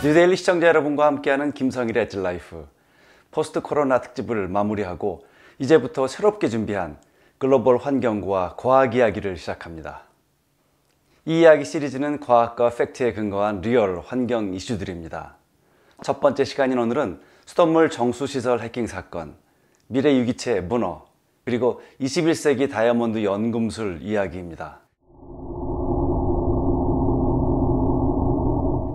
뉴데일리 시청자 여러분과 함께하는 김성일의 엣지라이프 포스트 코로나 특집을 마무리하고 이제부터 새롭게 준비한 글로벌 환경과 과학 이야기를 시작합니다. 이 이야기 시리즈는 과학과 팩트에 근거한 리얼 환경 이슈들입니다. 첫 번째 시간인 오늘은 수돗물 정수시설 해킹 사건, 미래 유기체 문어, 그리고 21세기 다이아몬드 연금술 이야기입니다.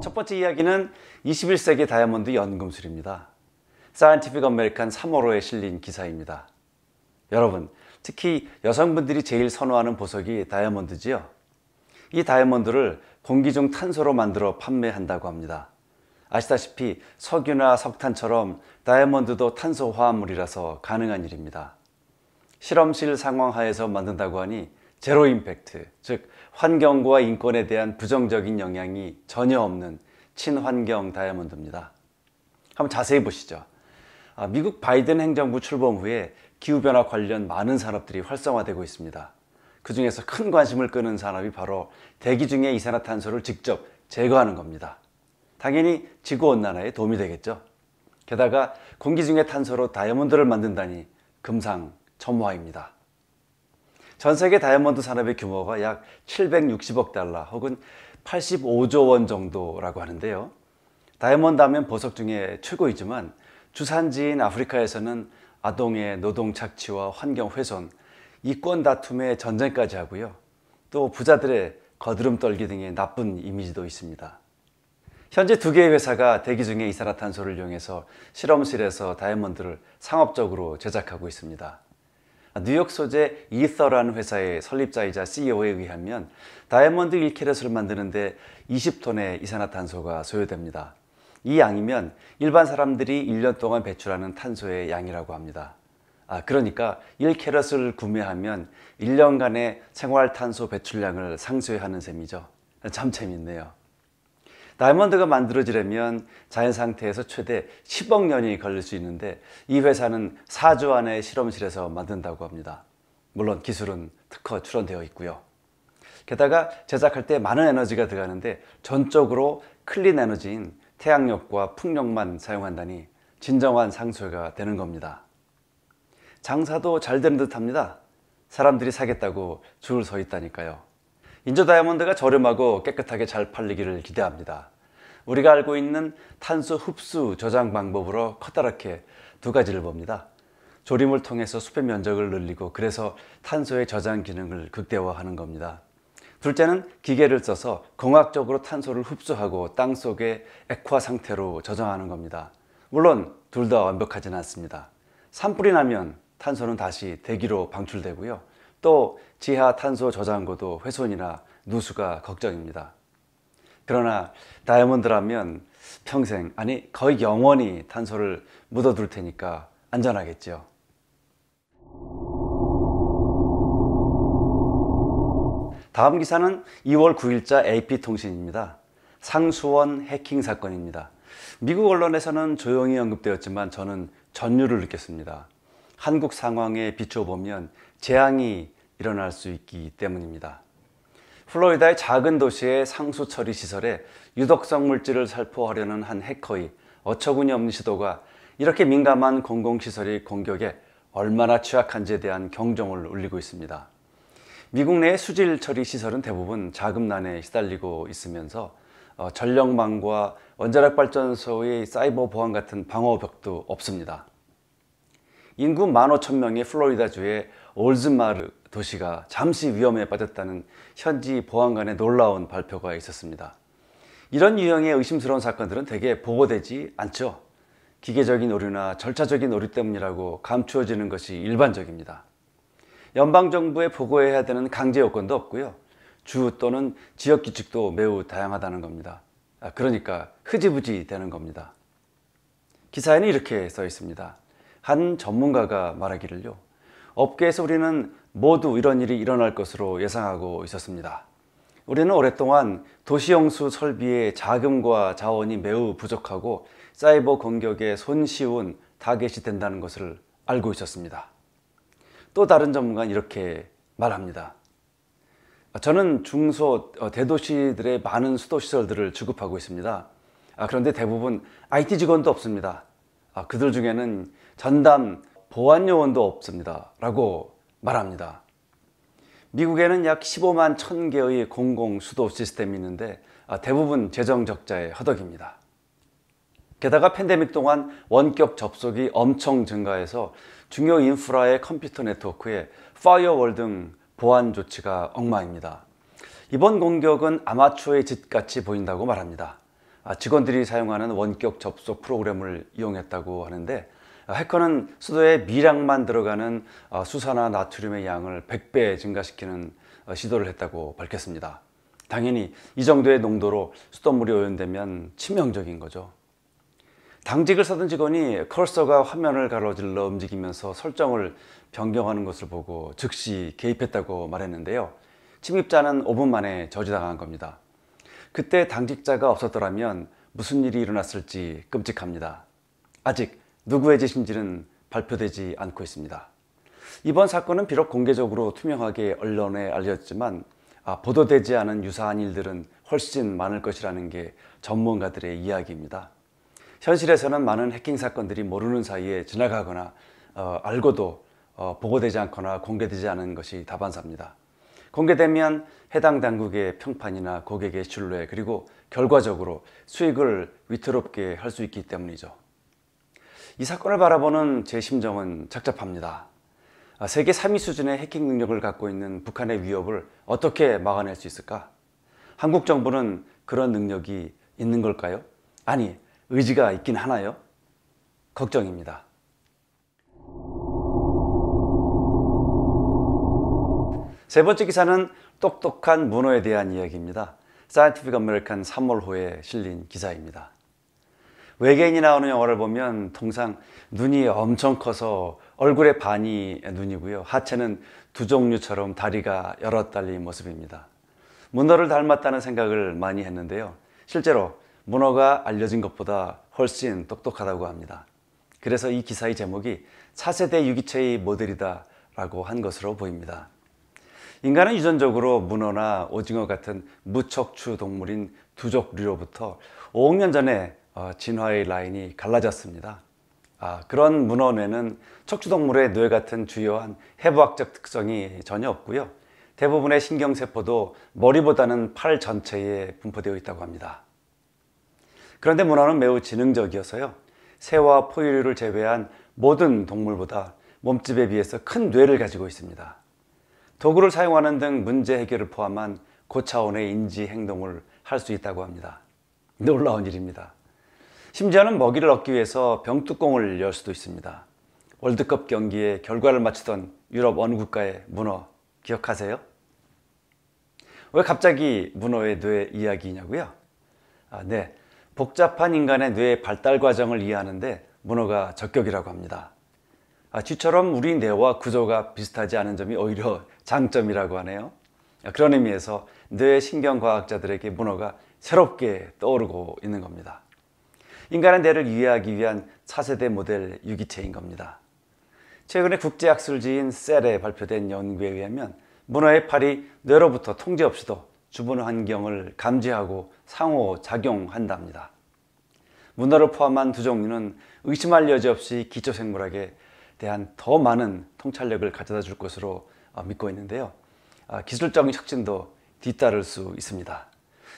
첫 번째 이야기는 21세기 다이아몬드 연금술입니다. 사이언티픽 어메리칸 3월호에 실린 기사입니다. 여러분, 특히 여성분들이 제일 선호하는 보석이 다이아몬드지요? 이 다이아몬드를 공기 중 탄소로 만들어 판매한다고 합니다. 아시다시피 석유나 석탄처럼 다이아몬드도 탄소 화합물이라서 가능한 일입니다. 실험실 상황 하에서 만든다고 하니 제로 임팩트, 즉 환경과 인권에 대한 부정적인 영향이 전혀 없는 친환경 다이아몬드입니다. 한번 자세히 보시죠. 미국 바이든 행정부 출범 후에 기후변화 관련 많은 산업들이 활성화되고 있습니다. 그 중에서 큰 관심을 끄는 산업이 바로 대기 중의 이산화탄소를 직접 제거하는 겁니다. 당연히 지구온난화에 도움이 되겠죠. 게다가 공기 중의 탄소로 다이아몬드를 만든다니 금상첨화입니다. 전 세계 다이아몬드 산업의 규모가 약 760억 달러 혹은 85조 원 정도라고 하는데요. 다이아몬드 하면 보석 중에 최고이지만 주산지인 아프리카에서는 아동의 노동 착취와 환경 훼손, 이권 다툼의 전쟁까지 하고요. 또 부자들의 거드름 떨기 등의 나쁜 이미지도 있습니다. 현재 두 개의 회사가 대기 중의 이산화탄소를 이용해서 실험실에서 다이아몬드를 상업적으로 제작하고 있습니다. 뉴욕 소재 이서라는 회사의 설립자이자 CEO에 의하면 다이아몬드 1캐럿을 만드는데 20톤의 이산화탄소가 소요됩니다. 이 양이면 일반 사람들이 1년 동안 배출하는 탄소의 양이라고 합니다. 그러니까 1캐럿을 구매하면 1년간의 생활탄소 배출량을 상쇄하는 셈이죠. 참 재밌네요. 다이아몬드가 만들어지려면 자연 상태에서 최대 10억 년이 걸릴 수 있는데 이 회사는 4주 안에 실험실에서 만든다고 합니다. 물론 기술은 특허 출원되어 있고요. 게다가 제작할 때 많은 에너지가 들어가는데 전적으로 클린 에너지인 태양력과 풍력만 사용한다니 진정한 상쇄가 되는 겁니다. 장사도 잘 되는 듯 합니다. 사람들이 사겠다고 줄 서 있다니까요. 인조 다이아몬드가 저렴하고 깨끗하게 잘 팔리기를 기대합니다. 우리가 알고 있는 탄소 흡수 저장 방법으로 커다랗게 두 가지를 봅니다. 조림을 통해서 숲의 면적을 늘리고 그래서 탄소의 저장 기능을 극대화하는 겁니다. 둘째는 기계를 써서 공학적으로 탄소를 흡수하고 땅속에 액화 상태로 저장하는 겁니다. 물론 둘 다 완벽하진 않습니다. 산불이 나면 탄소는 다시 대기로 방출되고요. 또 지하 탄소 저장고도 훼손이나 누수가 걱정입니다. 그러나 다이아몬드라면 평생, 아니 거의 영원히 탄소를 묻어둘 테니까 안전하겠죠. 다음 기사는 2월 9일자 AP통신입니다. 상수원 해킹 사건입니다. 미국 언론에서는 조용히 언급되었지만 저는 전율을 느꼈습니다. 한국 상황에 비춰보면 재앙이 일어날 수 있기 때문입니다. 플로리다의 작은 도시의 상수 처리 시설에 유독성 물질을 살포하려는 한 해커의 어처구니 없는 시도가 이렇게 민감한 공공시설의 공격에 얼마나 취약한지에 대한 경종을 울리고 있습니다. 미국 내 수질 처리 시설은 대부분 자금난에 시달리고 있으면서 전력망과 원자력 발전소의 사이버 보안 같은 방어벽도 없습니다. 인구 15,000명의 플로리다주의 올즈마르 도시가 잠시 위험에 빠졌다는 현지 보안관의 놀라운 발표가 있었습니다. 이런 유형의 의심스러운 사건들은 대개 보고되지 않죠. 기계적인 오류나 절차적인 오류 때문이라고 감추어지는 것이 일반적입니다. 연방정부에 보고해야 되는 강제 요건도 없고요. 주 또는 지역 규칙도 매우 다양하다는 겁니다. 그러니까 흐지부지 되는 겁니다. 기사에는 이렇게 써 있습니다. 한 전문가가 말하기를요. 업계에서 우리는 모두 이런 일이 일어날 것으로 예상하고 있었습니다. 우리는 오랫동안 도시용수 설비의 자금과 자원이 매우 부족하고 사이버 공격에 손쉬운 타겟이 된다는 것을 알고 있었습니다. 또 다른 전문가는 이렇게 말합니다. 저는 중소 대도시들의 많은 수도시설들을 주급하고 있습니다. 그런데 대부분 IT 직원도 없습니다. 그들 중에는 전담 보안 요원도 없습니다. 라고 말합니다. 미국에는 약 15만 1000개의 공공 수도 시스템이 있는데 대부분 재정 적자의 허덕입니다. 게다가 팬데믹 동안 원격 접속이 엄청 증가해서 중요 인프라의 컴퓨터 네트워크에 파이어월 등 보안 조치가 엉망입니다. 이번 공격은 아마추어의 짓같이 보인다고 말합니다. 직원들이 사용하는 원격 접속 프로그램을 이용했다고 하는데 해커는 수도에 미량만 들어가는 수산화 나트륨의 양을 100배 증가시키는 시도를 했다고 밝혔습니다. 당연히 이 정도의 농도로 수돗물이 오염되면 치명적인 거죠. 당직을 서던 직원이 커서가 화면을 가로질러 움직이면서 설정을 변경하는 것을 보고 즉시 개입했다고 말했는데요. 침입자는 5분 만에 저지당한 겁니다. 그때 당직자가 없었더라면 무슨 일이 일어났을지 끔찍합니다. 아직 누구의 짓인지는 발표되지 않고 있습니다. 이번 사건은 비록 공개적으로 투명하게 언론에 알려졌지만 보도되지 않은 유사한 일들은 훨씬 많을 것이라는 게 전문가들의 이야기입니다. 현실에서는 많은 해킹 사건들이 모르는 사이에 지나가거나 알고도 보고되지 않거나 공개되지 않은 것이 다반사입니다. 공개되면 해당 당국의 평판이나 고객의 신뢰 그리고 결과적으로 수익을 위태롭게 할 수 있기 때문이죠. 이 사건을 바라보는 제 심정은 착잡합니다. 세계 3위 수준의 해킹 능력을 갖고 있는 북한의 위협을 어떻게 막아낼 수 있을까? 한국 정부는 그런 능력이 있는 걸까요? 아니, 의지가 있긴 하나요? 걱정입니다. 세 번째 기사는 똑똑한 문어에 대한 이야기입니다. 사이언티픽 아메리칸 3월호에 실린 기사입니다. 외계인이 나오는 영화를 보면 통상 눈이 엄청 커서 얼굴의 반이 눈이고요. 하체는 두 종류처럼 다리가 여럿 달린 모습입니다. 문어를 닮았다는 생각을 많이 했는데요. 실제로 문어가 알려진 것보다 훨씬 똑똑하다고 합니다. 그래서 이 기사의 제목이 차세대 유기체의 모델이다 라고 한 것으로 보입니다. 인간은 유전적으로 문어나 오징어 같은 무척추 동물인 두족류로부터 5억 년 전에 진화의 라인이 갈라졌습니다. 그런 문어 뇌는 척추동물의 뇌 같은 주요한 해부학적 특성이 전혀 없고요. 대부분의 신경세포도 머리보다는 팔 전체에 분포되어 있다고 합니다. 그런데 문어는 매우 지능적이어서요. 새와 포유류를 제외한 모든 동물보다 몸집에 비해서 큰 뇌를 가지고 있습니다. 도구를 사용하는 등 문제 해결을 포함한 고차원의 인지 행동을 할 수 있다고 합니다. 놀라운 일입니다. 심지어는 먹이를 얻기 위해서 병뚜껑을 열 수도 있습니다. 월드컵 경기에 결과를 맞추던 유럽 어느 국가의 문어 기억하세요? 왜 갑자기 문어의 뇌 이야기냐고요? 네, 복잡한 인간의 뇌 발달 과정을 이해하는데 문어가 적격이라고 합니다. 쥐처럼 우리 뇌와 구조가 비슷하지 않은 점이 오히려 장점이라고 하네요. 그런 의미에서 뇌 신경과학자들에게 문어가 새롭게 떠오르고 있는 겁니다. 인간의 뇌를 이해하기 위한 차세대 모델 유기체인 겁니다. 최근에 국제학술지인 셀에 발표된 연구에 의하면 문어의 팔이 뇌로부터 통제 없이도 주변 환경을 감지하고 상호작용한답니다. 문어를 포함한 두 종류는 의심할 여지 없이 기초생물학에 대한 더 많은 통찰력을 가져다 줄 것으로 믿고 있는데요. 기술적인 혁신도 뒤따를 수 있습니다.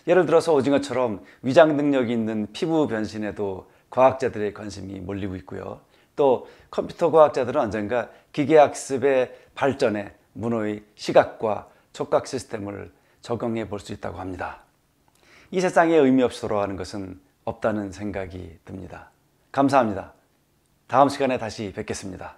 예를 들어서 오징어처럼 위장 능력이 있는 피부 변신에도 과학자들의 관심이 몰리고 있고요. 또 컴퓨터 과학자들은 언젠가 기계학습의 발전에 문어의 시각과 촉각 시스템을 적용해 볼 수 있다고 합니다. 이 세상에 의미 없이 돌아가는 것은 없다는 생각이 듭니다. 감사합니다. 다음 시간에 다시 뵙겠습니다.